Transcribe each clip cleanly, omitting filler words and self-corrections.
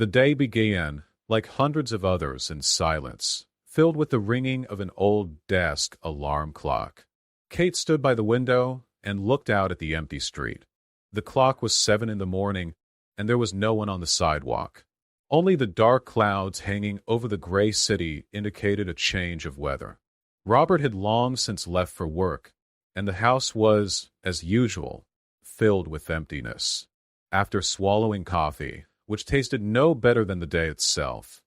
The day began, like hundreds of others, in silence, filled with the ringing of an old desk alarm clock. Kate stood by the window and looked out at the empty street. The clock was 7 in the morning, and there was no one on the sidewalk. Only the dark clouds hanging over the gray city indicated a change of weather. Robert had long since left for work, and the house was, as usual, filled with emptiness. After swallowing coffee, which tasted no better than the day itself,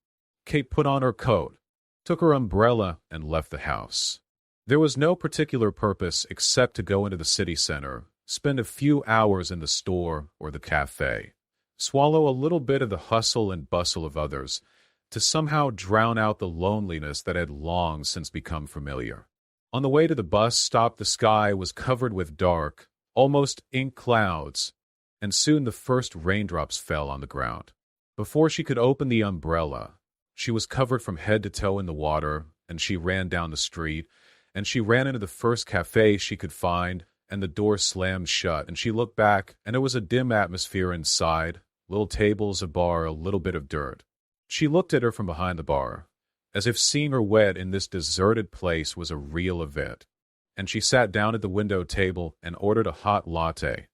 Kate put on her coat, took her umbrella, and left the house. There was no particular purpose except to go into the city center, spend a few hours in the store or the cafe, swallow a little bit of the hustle and bustle of others, to somehow drown out the loneliness that had long since become familiar. On the way to the bus stop, the sky was covered with dark, almost ink clouds, and soon the first raindrops fell on the ground. Before she could open the umbrella, she was covered from head to toe in the water, and she ran down the street, and she ran into the first cafe she could find, and the door slammed shut, and she looked back, and it was a dim atmosphere inside, little tables, a bar, a little bit of dirt. She looked at her from behind the bar, as if seeing her wed in this deserted place was a real event, and she sat down at the window table and ordered a hot latte,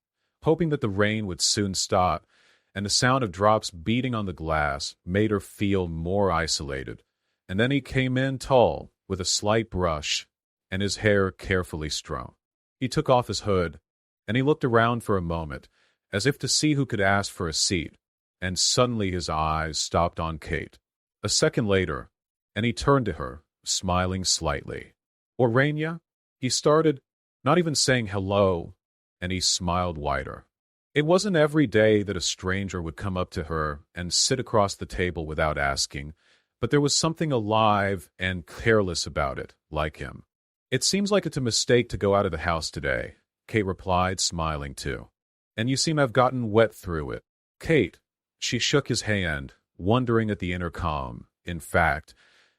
hoping that the rain would soon stop, and the sound of drops beating on the glass made her feel more isolated. And then he came in tall, with a slight brush, and his hair carefully strung. He took off his hood, and he looked around for a moment, as if to see who could ask for a seat, and suddenly his eyes stopped on Kate. A second later, and he turned to her, smiling slightly. "Orania?" he started, not even saying hello, and he smiled wider. It wasn't every day that a stranger would come up to her and sit across the table without asking, but there was something alive and careless about it, like him. "It seems like it's a mistake to go out of the house today," Kate replied, smiling too. "And you seem to have gotten wet through it." "Kate," she shook his hand, wondering at the inner calm. In fact,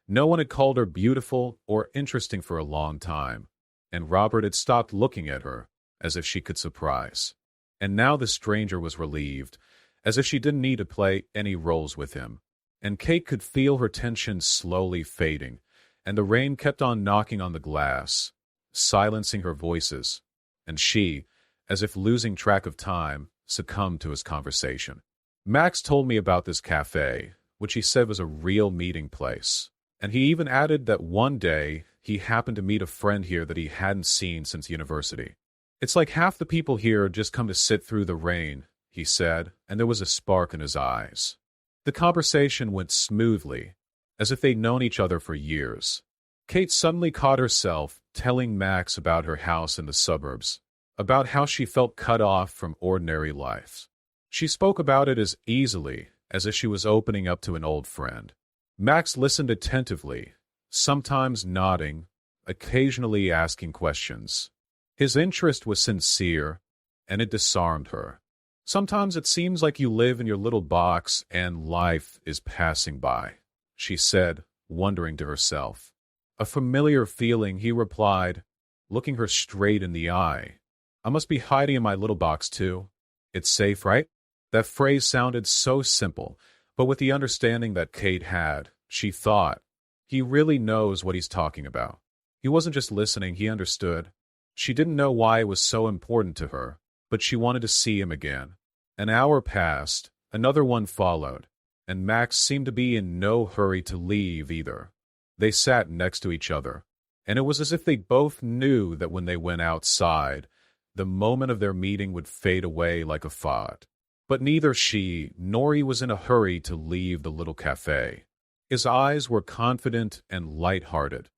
no one had called her beautiful or interesting for a long time, and Robert had stopped looking at her, as if she could surprise. And now the stranger was relieved, as if she didn't need to play any roles with him. And Kate could feel her tension slowly fading, and the rain kept on knocking on the glass, silencing her voices, and she, as if losing track of time, succumbed to his conversation. "Max told me about this cafe, which he said was a real meeting place, and he even added that one day he happened to meet a friend here that he hadn't seen since university. It's like half the people here just come to sit through the rain," he said, and there was a spark in his eyes. The conversation went smoothly, as if they'd known each other for years. Kate suddenly caught herself telling Max about her house in the suburbs, about how she felt cut off from ordinary life. She spoke about it as easily as if she was opening up to an old friend. Max listened attentively, sometimes nodding, occasionally asking questions. His interest was sincere, and it disarmed her. "Sometimes it seems like you live in your little box and life is passing by," she said, wondering to herself. "A familiar feeling," he replied, looking her straight in the eye. "I must be hiding in my little box too. It's safe, right?" That phrase sounded so simple, but with the understanding that Kate had, she thought, he really knows what he's talking about. He wasn't just listening, he understood. She didn't know why it was so important to her, but she wanted to see him again. An hour passed, another one followed, and Max seemed to be in no hurry to leave either. They sat next to each other, and it was as if they both knew that when they went outside, the moment of their meeting would fade away like a thought. But neither she nor he was in a hurry to leave the little cafe. His eyes were confident and light-hearted,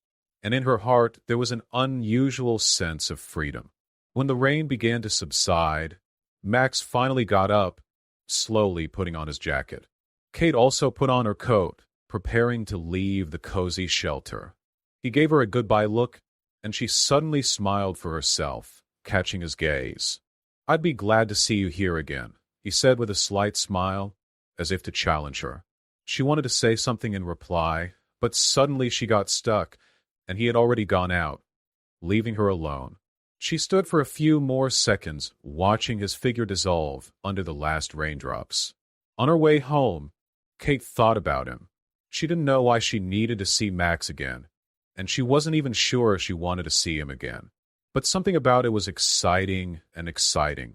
and in her heart there was an unusual sense of freedom. When the rain began to subside, Max finally got up, slowly putting on his jacket. Kate also put on her coat, preparing to leave the cozy shelter. He gave her a goodbye look, and she suddenly smiled for herself, catching his gaze. "I'd be glad to see you here again," he said with a slight smile, as if to challenge her. She wanted to say something in reply, but suddenly she got stuck, and he had already gone out, leaving her alone. She stood for a few more seconds, watching his figure dissolve under the last raindrops. On her way home, Kate thought about him. She didn't know why she needed to see Max again, and she wasn't even sure she wanted to see him again. But something about it was exciting and exciting.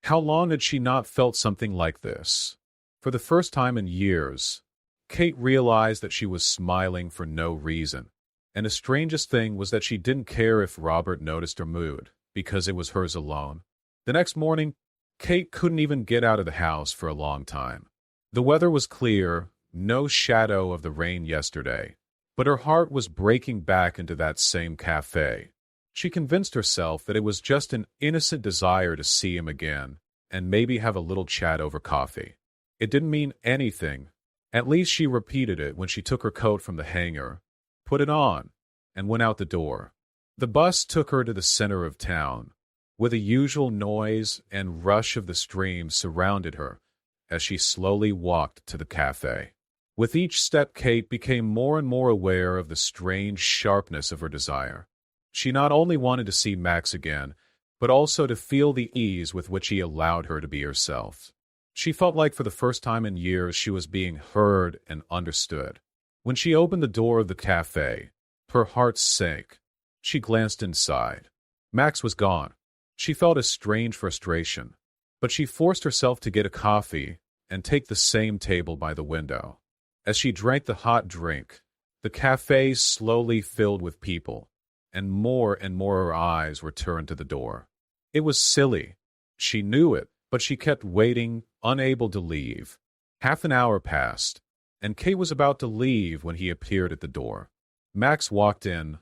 How long had she not felt something like this? For the first time in years, Kate realized that she was smiling for no reason. And the strangest thing was that she didn't care if Robert noticed her mood, because it was hers alone. The next morning, Kate couldn't even get out of the house for a long time. The weather was clear, no shadow of the rain yesterday, but her heart was breaking back into that same cafe. She convinced herself that it was just an innocent desire to see him again, and maybe have a little chat over coffee. It didn't mean anything. At least she repeated it when she took her coat from the hanger, put it on, and went out the door. The bus took her to the center of town, where the usual noise and rush of the stream surrounded her as she slowly walked to the cafe. With each step, Kate became more and more aware of the strange sharpness of her desire. She not only wanted to see Max again, but also to feel the ease with which he allowed her to be herself. She felt like for the first time in years she was being heard and understood. When she opened the door of the cafe, her heart sank. She glanced inside. Max was gone. She felt a strange frustration, but she forced herself to get a coffee and take the same table by the window. As she drank the hot drink, the cafe slowly filled with people, and more her eyes were turned to the door. It was silly. She knew it, but she kept waiting, unable to leave. Half an hour passed, and Kate was about to leave when he appeared at the door. Max walked in,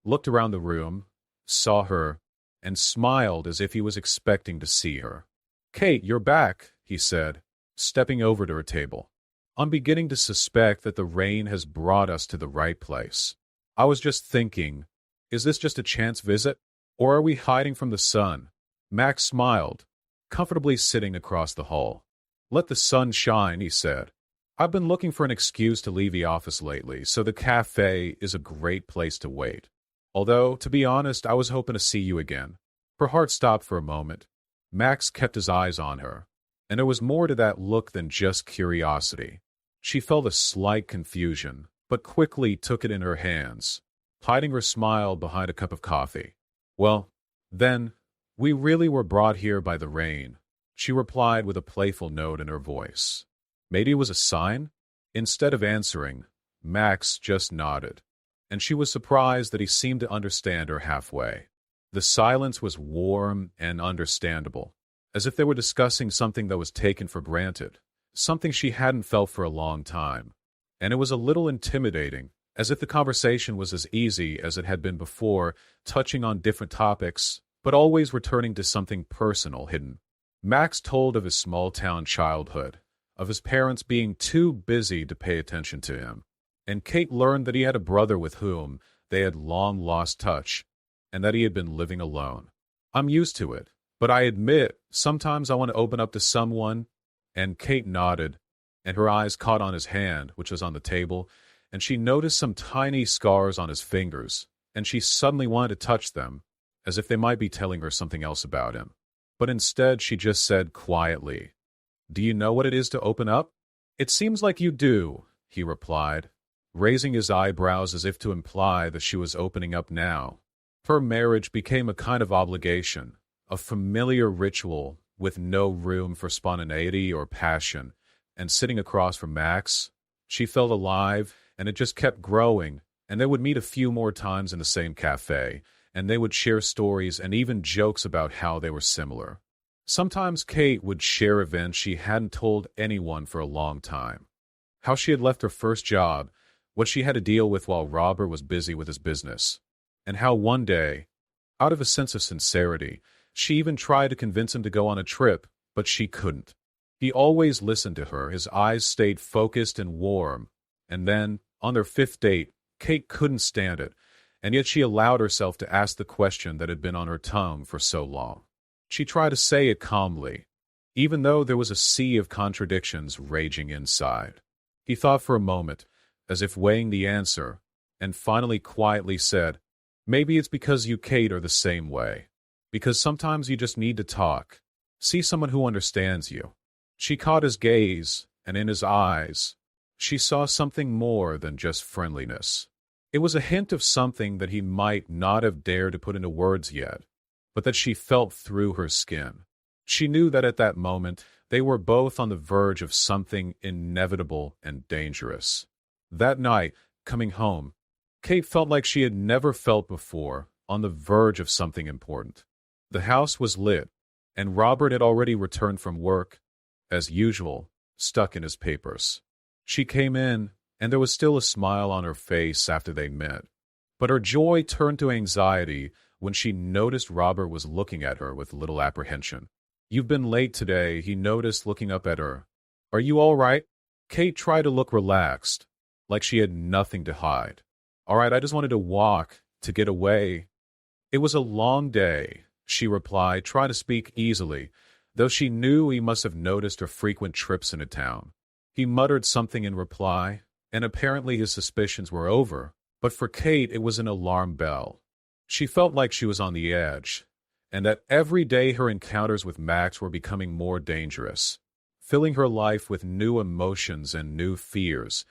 looked around the room, saw her, and smiled as if he was expecting to see her. "Kate, you're back," he said, stepping over to her table. "I'm beginning to suspect that the rain has brought us to the right place. I was just thinking, is this just a chance visit, or are we hiding from the sun?" Max smiled, comfortably sitting across the hall. "Let the sun shine," he said. "I've been looking for an excuse to leave the office lately, so the cafe is a great place to wait. Although, to be honest, I was hoping to see you again." Her heart stopped for a moment. Max kept his eyes on her, and there was more to that look than just curiosity. She felt a slight confusion, but quickly took it in her hands, hiding her smile behind a cup of coffee. "Well, then, we really were brought here by the rain," she replied with a playful note in her voice. Maybe it was a sign? Instead of answering, Max just nodded, and she was surprised that he seemed to understand her halfway. The silence was warm and understandable, as if they were discussing something that was taken for granted, something she hadn't felt for a long time. And it was a little intimidating, as if the conversation was as easy as it had been before, touching on different topics, but always returning to something personal hidden. Max told of his small-town childhood, of his parents being too busy to pay attention to him, and Kate learned that he had a brother with whom they had long lost touch, and that he had been living alone. "I'm used to it, but I admit, sometimes I want to open up to someone," and Kate nodded, and her eyes caught on his hand, which was on the table, and she noticed some tiny scars on his fingers, and she suddenly wanted to touch them, as if they might be telling her something else about him. But instead she just said quietly, "Do you know what it is to open up?" "It seems like you do," he replied, raising his eyebrows as if to imply that she was opening up now. Her marriage became a kind of obligation, a familiar ritual with no room for spontaneity or passion, and sitting across from Max, she felt alive, and it just kept growing, and they would meet a few more times in the same cafe, and they would share stories and even jokes about how they were similar. Sometimes Kate would share events she hadn't told anyone for a long time. How she had left her first job, what she had to deal with while Robert was busy with his business, and how one day, out of a sense of sincerity, she even tried to convince him to go on a trip, but she couldn't. He always listened to her, his eyes stayed focused and warm, and then, on their fifth date, Kate couldn't stand it, and yet she allowed herself to ask the question that had been on her tongue for so long. She tried to say it calmly, even though there was a sea of contradictions raging inside. He thought for a moment, as if weighing the answer, and finally quietly said, "Maybe it's because you, Kate, are the same way. Because sometimes you just need to talk. See someone who understands you." She caught his gaze, and in his eyes, she saw something more than just friendliness. It was a hint of something that he might not have dared to put into words yet, but that she felt through her skin. She knew that at that moment, they were both on the verge of something inevitable and dangerous. That night, coming home, Kate felt like she had never felt before, on the verge of something important. The house was lit, and Robert had already returned from work, as usual, stuck in his papers. She came in, and there was still a smile on her face after they met. But her joy turned to anxiety when she noticed Robert was looking at her with little apprehension. "You've been late today," he noticed, looking up at her. "Are you all right?" Kate tried to look relaxed, like she had nothing to hide. "All right, I just wanted to walk, to get away." "It was a long day," she replied, trying to speak easily, though she knew he must have noticed her frequent trips into town. He muttered something in reply, and apparently his suspicions were over, but for Kate it was an alarm bell. She felt like she was on the edge, and that every day her encounters with Max were becoming more dangerous, filling her life with new emotions and new fears,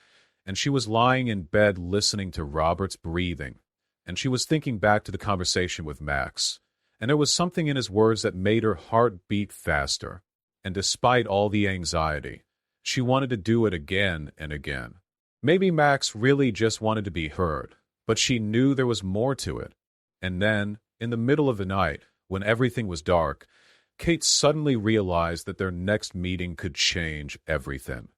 and she was lying in bed listening to Robert's breathing, and she was thinking back to the conversation with Max, and there was something in his words that made her heart beat faster, and despite all the anxiety, she wanted to do it again and again. Maybe Max really just wanted to be heard, but she knew there was more to it. And then, in the middle of the night, when everything was dark, Kate suddenly realized that their next meeting could change everything.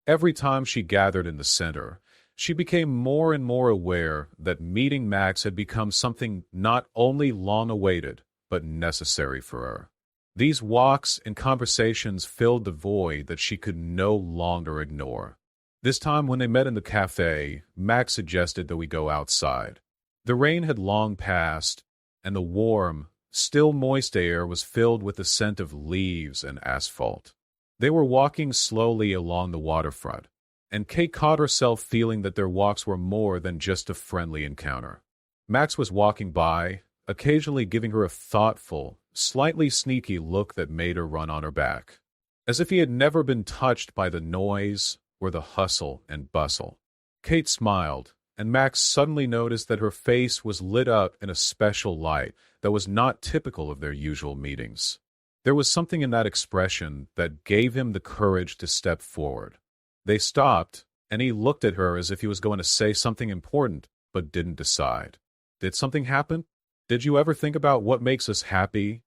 Every time she gathered in the center, she became more and more aware that meeting Max had become something not only long-awaited, but necessary for her. These walks and conversations filled the void that she could no longer ignore. This time when they met in the cafe, Max suggested that we go outside. The rain had long passed, and the warm, still moist air was filled with the scent of leaves and asphalt. They were walking slowly along the waterfront, and Kate caught herself feeling that their walks were more than just a friendly encounter. Max was walking by, occasionally giving her a thoughtful, slightly sneaky look that made her run on her back, as if he had never been touched by the noise or the hustle and bustle. Kate smiled, and Max suddenly noticed that her face was lit up in a special light that was not typical of their usual meetings. There was something in that expression that gave him the courage to step forward. They stopped, and he looked at her as if he was going to say something important, but didn't decide. "Did something happen? Did you ever think about what makes us happy?"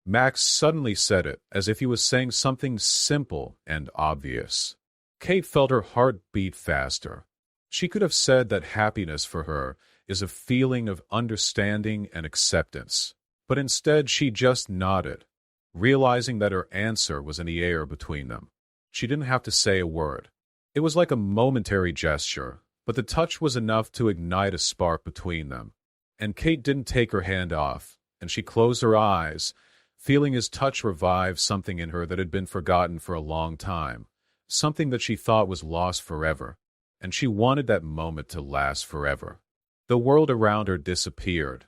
Max suddenly said it, as if he was saying something simple and obvious. Kate felt her heart beat faster. She could have said that happiness for her is a feeling of understanding and acceptance, but instead she just nodded, realizing that her answer was in the air between them. She didn't have to say a word. It was like a momentary gesture, but the touch was enough to ignite a spark between them. And Kate didn't take her hand off, and she closed her eyes, feeling his touch revive something in her that had been forgotten for a long time, something that she thought was lost forever, and she wanted that moment to last forever. The world around her disappeared,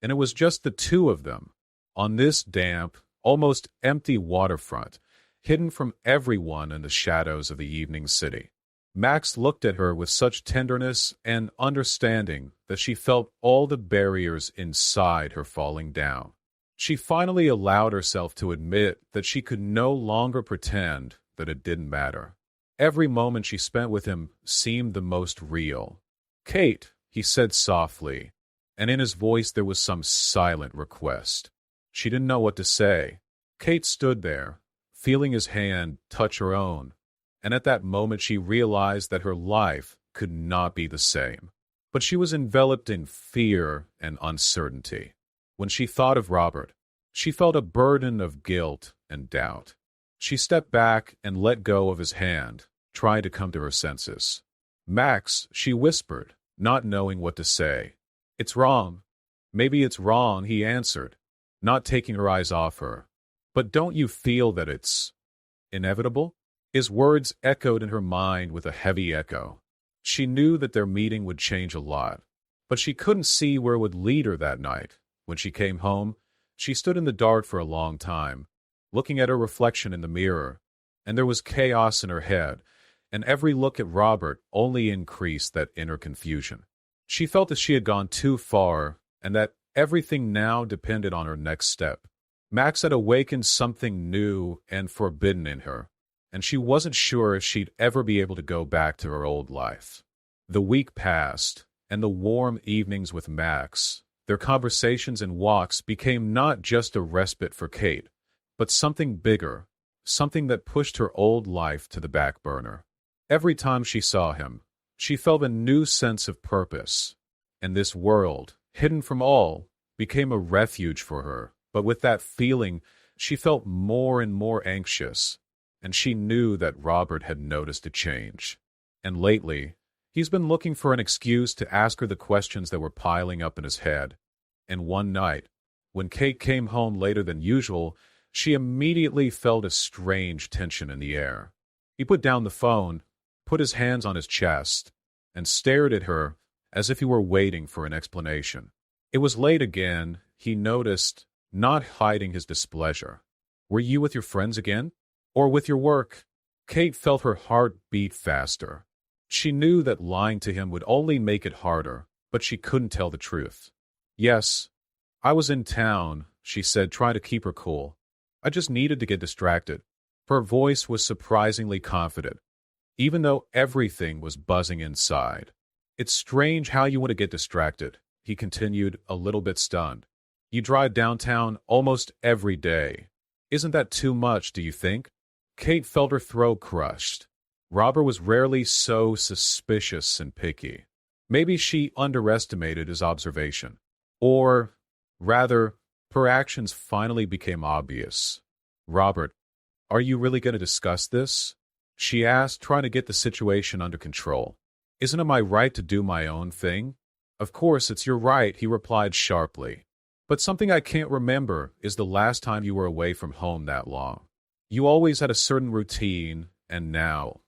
and it was just the two of them, on this damp, almost empty waterfront, hidden from everyone in the shadows of the evening city. Max looked at her with such tenderness and understanding that she felt all the barriers inside her falling down. She finally allowed herself to admit that she could no longer pretend that it didn't matter. Every moment she spent with him seemed the most real. "Kate," he said softly, and in his voice there was some silent request. She didn't know what to say. Kate stood there, feeling his hand touch her own, and at that moment she realized that her life could not be the same. But she was enveloped in fear and uncertainty. When she thought of Robert, she felt a burden of guilt and doubt. She stepped back and let go of his hand, trying to come to her senses. "Max," she whispered, not knowing what to say. "It's wrong. Maybe it's wrong," he answered, not taking her eyes off her. "But don't you feel that it's inevitable?" His words echoed in her mind with a heavy echo. She knew that their meeting would change a lot, but she couldn't see where it would lead her that night. When she came home, she stood in the dark for a long time, looking at her reflection in the mirror, and there was chaos in her head, and every look at Robert only increased that inner confusion. She felt that she had gone too far, and that everything now depended on her next step. Max had awakened something new and forbidden in her, and she wasn't sure if she'd ever be able to go back to her old life. The week passed, and the warm evenings with Max, their conversations and walks became not just a respite for Kate, but something bigger, something that pushed her old life to the back burner. Every time she saw him, she felt a new sense of purpose, and this world, hidden from all, became a refuge for her. But with that feeling, she felt more and more anxious, and she knew that Robert had noticed a change. And lately, he's been looking for an excuse to ask her the questions that were piling up in his head. And one night, when Kate came home later than usual, she immediately felt a strange tension in the air. He put down the phone, put his hands on his chest, and stared at her as if he were waiting for an explanation. It was late again, he noticed, not hiding his displeasure. "Were you with your friends again? Or with your work?" Kate felt her heart beat faster. She knew that lying to him would only make it harder, but she couldn't tell the truth. "Yes, I was in town," she said, trying to keep her cool. "I just needed to get distracted." Her voice was surprisingly confident, even though everything was buzzing inside. "It's strange how you want to get distracted," he continued, a little bit stunned. "You drive downtown almost every day. Isn't that too much, do you think?" Kate felt her throat crushed. Robert was rarely so suspicious and picky. Maybe she underestimated his observation. Or, rather, her actions finally became obvious. "Robert, are you really going to discuss this?" she asked, trying to get the situation under control. "Isn't it my right to do my own thing?" "Of course, it's your right," he replied sharply. "But something I can't remember is the last time you were away from home that long. You always had a certain routine, and now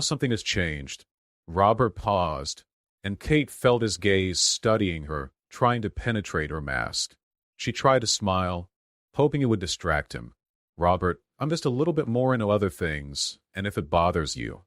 something has changed." Robert paused, and Kate felt his gaze studying her, trying to penetrate her mask. She tried to smile, hoping it would distract him. "Robert, I'm just a little bit more into other things, and if it bothers you—"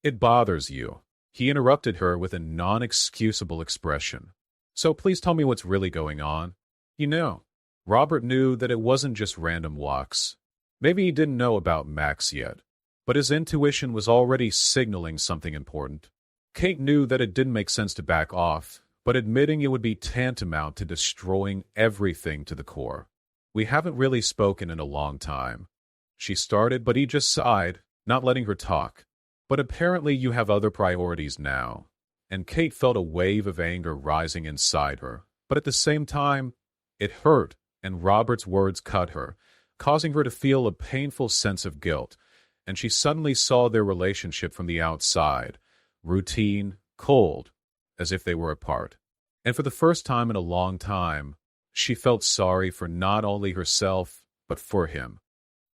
"It bothers you," he interrupted her with a non-excusable expression. "So please tell me what's really going on." You know, Robert knew that it wasn't just random walks. Maybe he didn't know about Max yet, but his intuition was already signaling something important. Kate knew that it didn't make sense to back off, but admitting it would be tantamount to destroying everything to the core. "We haven't really spoken in a long time," she started, but he just sighed, not letting her talk. "But apparently you have other priorities now." And Kate felt a wave of anger rising inside her, but at the same time, it hurt, and Robert's words cut her, causing her to feel a painful sense of guilt, and she suddenly saw their relationship from the outside, routine, cold, as if they were apart. And for the first time in a long time, she felt sorry for not only herself, but for him.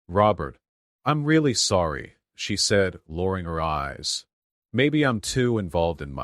"Robert, I'm really sorry," she said, lowering her eyes. "Maybe I'm too involved in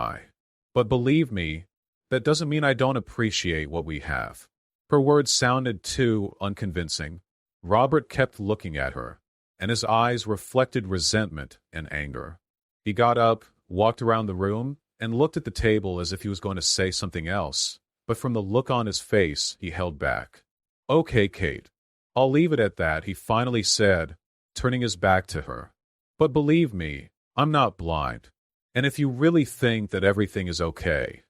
but believe me, that doesn't mean I don't appreciate what we have." Her words sounded too unconvincing. Robert kept looking at her, and his eyes reflected resentment and anger. He got up, walked around the room, and looked at the table as if he was going to say something else, but from the look on his face, he held back. "Okay, Kate, I'll leave it at that," he finally said, turning his back to her. "But believe me, I'm not blind. And if you really think that everything is okay,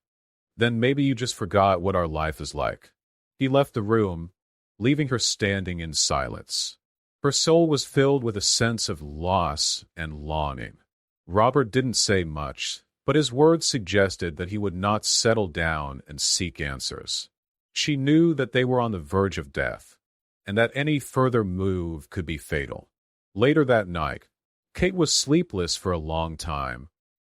then maybe you just forgot what our life is like." He left the room, leaving her standing in silence. Her soul was filled with a sense of loss and longing. Robert didn't say much, but his words suggested that he would not settle down and seek answers. She knew that they were on the verge of death, and that any further move could be fatal. Later that night, Kate was sleepless for a long time,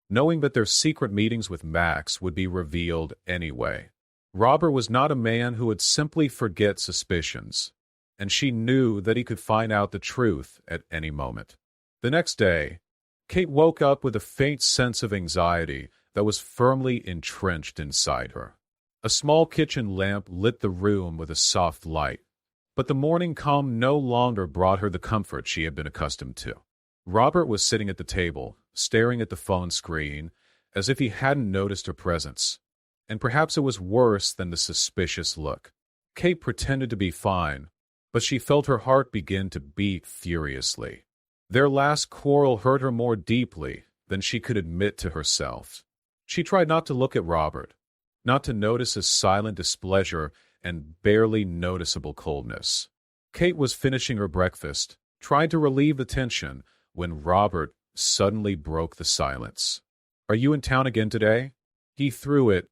knowing that their secret meetings with Max would be revealed anyway. Robert was not a man who would simply forget suspicions, and she knew that he could find out the truth at any moment. The next day, Kate woke up with a faint sense of anxiety that was firmly entrenched inside her. A small kitchen lamp lit the room with a soft light, but the morning calm no longer brought her the comfort she had been accustomed to. Robert was sitting at the table, staring at the phone screen as if he hadn't noticed her presence. And perhaps it was worse than the suspicious look. Kate pretended to be fine, but she felt her heart begin to beat furiously. Their last quarrel hurt her more deeply than she could admit to herself. She tried not to look at Robert, not to notice his silent displeasure and barely noticeable coldness. Kate was finishing her breakfast, trying to relieve the tension, when Robert suddenly broke the silence. "Are you in town again today?" He threw it,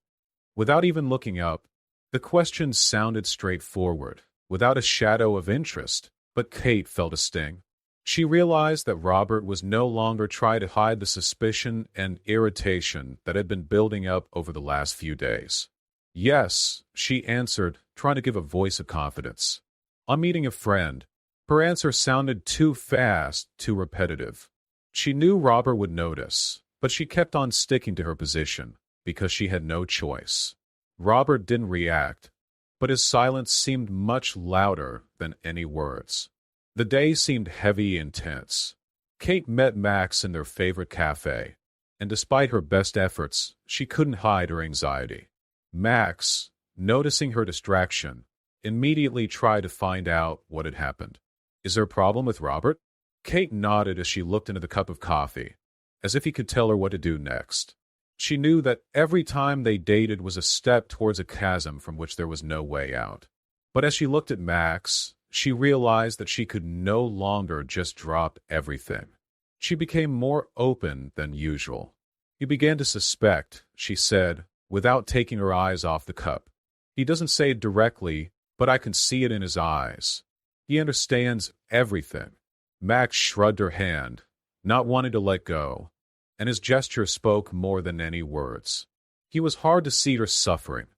without even looking up. The question sounded straightforward, without a shadow of interest, but Kate felt a sting. She realized that Robert was no longer trying to hide the suspicion and irritation that had been building up over the last few days. "Yes," she answered, trying to give a voice of confidence. "I'm meeting a friend." Her answer sounded too fast, too repetitive. She knew Robert would notice, but she kept on sticking to her position, because she had no choice. Robert didn't react, but his silence seemed much louder than any words. The day seemed heavy and tense. Kate met Max in their favorite cafe, and despite her best efforts, she couldn't hide her anxiety. Max, noticing her distraction, immediately tried to find out what had happened. "Is there a problem with Robert?" Kate nodded as she looked into the cup of coffee, as if he could tell her what to do next. She knew that every time they dated was a step towards a chasm from which there was no way out. But as she looked at Max, she realized that she could no longer just drop everything. She became more open than usual. "You began to suspect," she said, without taking her eyes off the cup. "He doesn't say it directly, but I can see it in his eyes. He understands everything." Max shrugged her hand, not wanting to let go, and his gesture spoke more than any words. He was hard to see her suffering,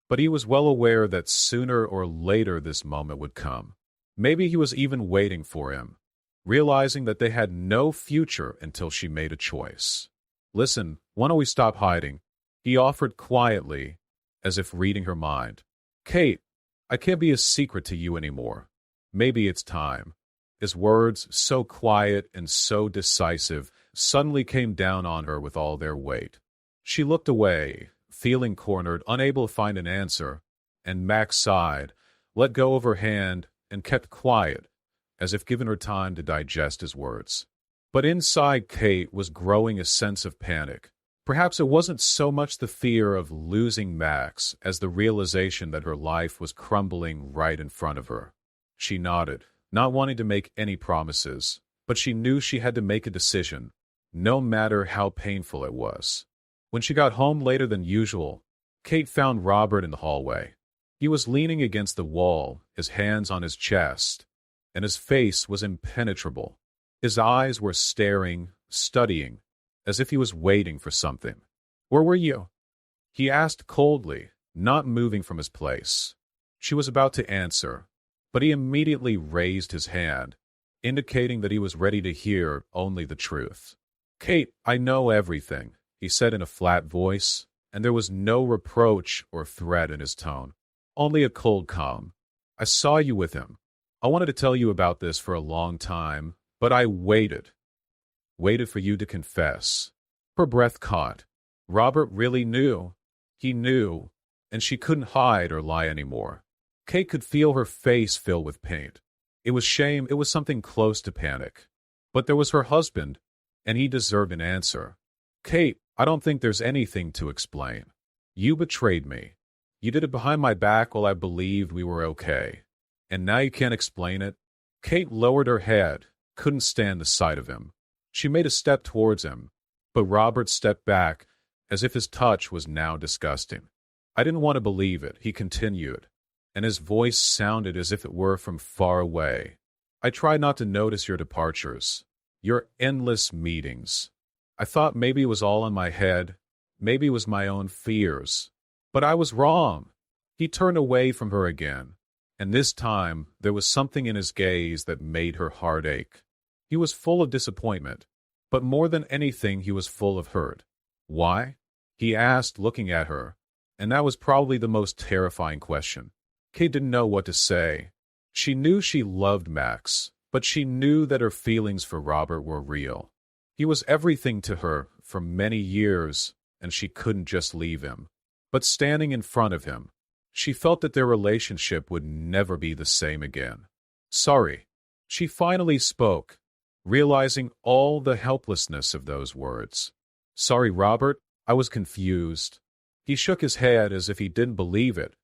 but he was well aware that sooner or later this moment would come. Maybe he was even waiting for him, realizing that they had no future until she made a choice. "Listen, why don't we stop hiding?" he offered quietly, as if reading her mind. "Kate, I can't be a secret to you anymore. Maybe it's time." His words, so quiet and so decisive, suddenly came down on her with all their weight. She looked away, feeling cornered, unable to find an answer, and Max sighed, let go of her hand, and kept quiet, as if given her time to digest his words. But inside Kate was growing a sense of panic. Perhaps it wasn't so much the fear of losing Max as the realization that her life was crumbling right in front of her. She nodded, not wanting to make any promises, but she knew she had to make a decision, no matter how painful it was. When she got home later than usual, Kate found Robert in the hallway. He was leaning against the wall, his hands on his chest, and his face was impenetrable. His eyes were staring, studying, as if he was waiting for something. "Where were you?" he asked coldly, not moving from his place. She was about to answer, but he immediately raised his hand, indicating that he was ready to hear only the truth. "Kate, I know everything," he said in a flat voice, and there was no reproach or threat in his tone, only a cold calm. "I saw you with him. I wanted to tell you about this for a long time, but I waited for you to confess." Her breath caught. Robert really knew. He knew, and she couldn't hide or lie anymore. Kate could feel her face fill with pain. It was shame, it was something close to panic. But there was her husband, and he deserved an answer. "Kate, I don't think there's anything to explain. You betrayed me. You did it behind my back while I believed we were okay. And now you can't explain it?" Kate lowered her head, couldn't stand the sight of him. She made a step towards him, but Robert stepped back, as if his touch was now disgusting. "I didn't want to believe it," he continued, and his voice sounded as if it were from far away. "I tried not to notice your departures, your endless meetings. I thought maybe it was all in my head, maybe it was my own fears. But I was wrong." He turned away from her again, and this time there was something in his gaze that made her heart ache. He was full of disappointment, but more than anything he was full of hurt. "Why?" he asked, looking at her, and that was probably the most terrifying question. Kate didn't know what to say. She knew she loved Max, but she knew that her feelings for Robert were real. He was everything to her for many years, and she couldn't just leave him. But standing in front of him, she felt that their relationship would never be the same again. Sorry, she finally spoke, realizing all the helplessness of those words. Sorry, Robert, I was confused. He shook his head as if he didn't believe it,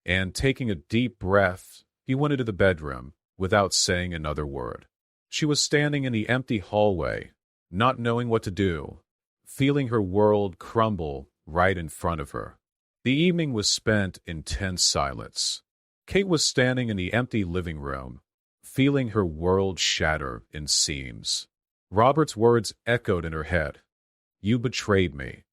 and taking a deep breath, he went into the bedroom without saying another word. She was standing in the empty hallway, not knowing what to do, feeling her world crumble right in front of her. The evening was spent in tense silence. Kate was standing in the empty living room, feeling her world shatter in seams. Robert's words echoed in her head. You betrayed me.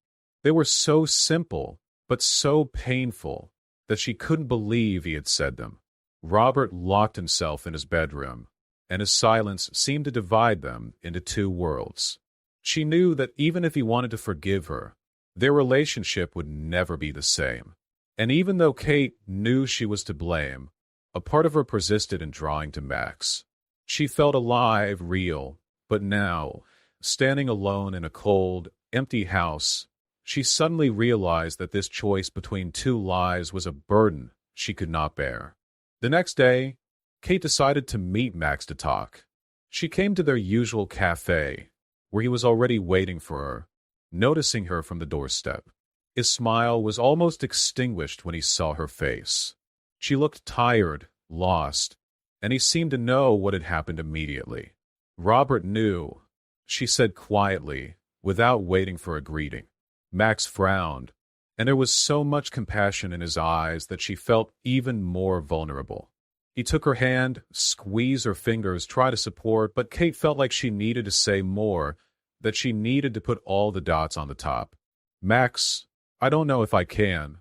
They were so simple, but so painful, that she couldn't believe he had said them. Robert locked himself in his bedroom, and his silence seemed to divide them into two worlds. She knew that even if he wanted to forgive her, their relationship would never be the same. And even though Kate knew she was to blame, a part of her persisted in drawing to Max. She felt alive, real, but now, standing alone in a cold, empty house, she suddenly realized that this choice between two lives was a burden she could not bear. The next day, Kate decided to meet Max to talk. She came to their usual cafe, where he was already waiting for her, noticing her from the doorstep. His smile was almost extinguished when he saw her face. She looked tired, lost, and he seemed to know what had happened immediately. Robert knew, she said quietly, without waiting for a greeting. Max frowned, and there was so much compassion in his eyes that she felt even more vulnerable. He took her hand, squeezed her fingers, tried to support, but Kate felt like she needed to say more, that she needed to put all the dots on the top. Max, I don't know if I can.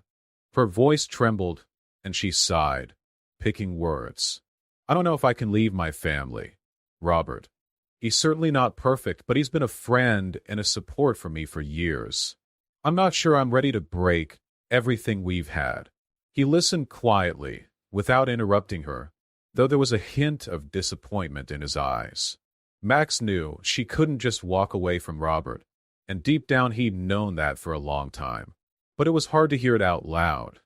Her voice trembled, and she sighed, picking words. I don't know if I can leave my family. Robert. He's certainly not perfect, but he's been a friend and a support for me for years. I'm not sure I'm ready to break everything we've had. He listened quietly, without interrupting her, though there was a hint of disappointment in his eyes. Max knew she couldn't just walk away from Robert, and deep down he'd known that for a long time. But it was hard to hear it out loud.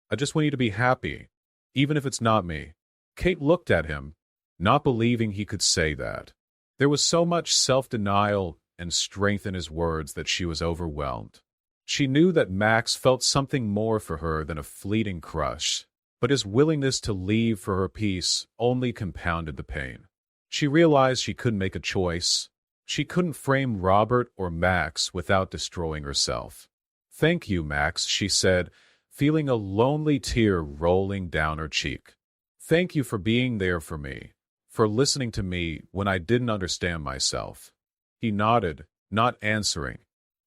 I just want you to be happy, even if it's not me. Kate looked at him, not believing he could say that. There was so much self-denial and strength in his words that she was overwhelmed. She knew that Max felt something more for her than a fleeting crush, but his willingness to leave for her peace only compounded the pain. She realized she couldn't make a choice. She couldn't frame Robert or Max without destroying herself. Thank you, Max, she said, feeling a lonely tear rolling down her cheek. Thank you for being there for me, for listening to me when I didn't understand myself. He nodded, not answering,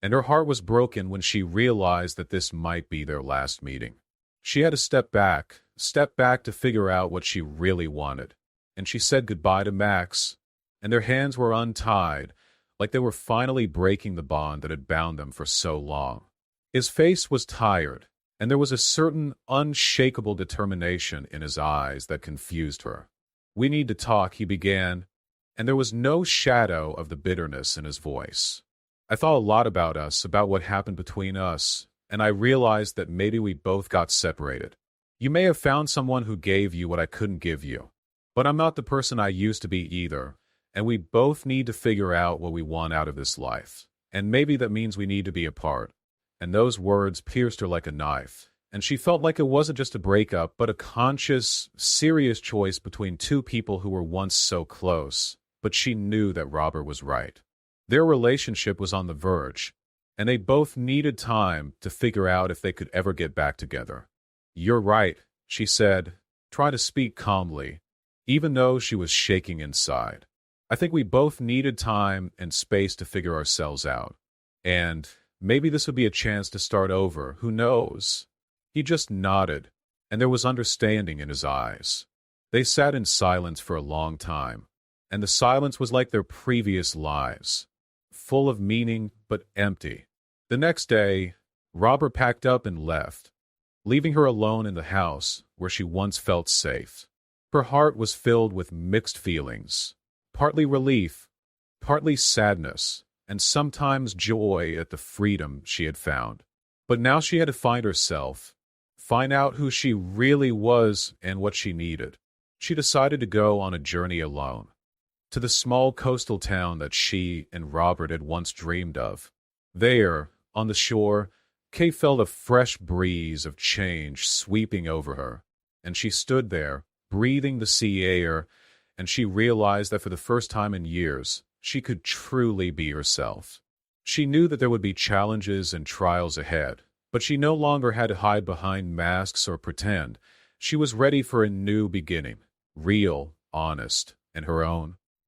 and her heart was broken when she realized that this might be their last meeting. She had to step back to figure out what she really wanted, and she said goodbye to Max, and their hands were untied, like they were finally breaking the bond that had bound them for so long. His face was tired, and there was a certain unshakable determination in his eyes that confused her. We need to talk, he began, and there was no shadow of the bitterness in his voice. I thought a lot about us, about what happened between us, and I realized that maybe we both got separated. You may have found someone who gave you what I couldn't give you, but I'm not the person I used to be either, and we both need to figure out what we want out of this life. And maybe that means we need to be apart. And those words pierced her like a knife, and she felt like it wasn't just a breakup, but a conscious, serious choice between two people who were once so close. But she knew that Robert was right. Their relationship was on the verge, and they both needed time to figure out if they could ever get back together. You're right, she said, trying to speak calmly, even though she was shaking inside. I think we both needed time and space to figure ourselves out. And maybe this would be a chance to start over, who knows? He just nodded, and there was understanding in his eyes. They sat in silence for a long time, and the silence was like their previous lives, full of meaning but empty. The next day, Robert packed up and left, leaving her alone in the house where she once felt safe. Her heart was filled with mixed feelings, partly relief, partly sadness, and sometimes joy at the freedom she had found. But now she had to find herself, find out who she really was and what she needed. She decided to go on a journey alone, to the small coastal town that she and Robert had once dreamed of. There, on the shore, Kay felt a fresh breeze of change sweeping over her, and she stood there, breathing the sea air, and she realized that for the first time in years, she could truly be herself. She knew that there would be challenges and trials ahead, but she no longer had to hide behind masks or pretend. She was ready for a new beginning, real, honest, and her own.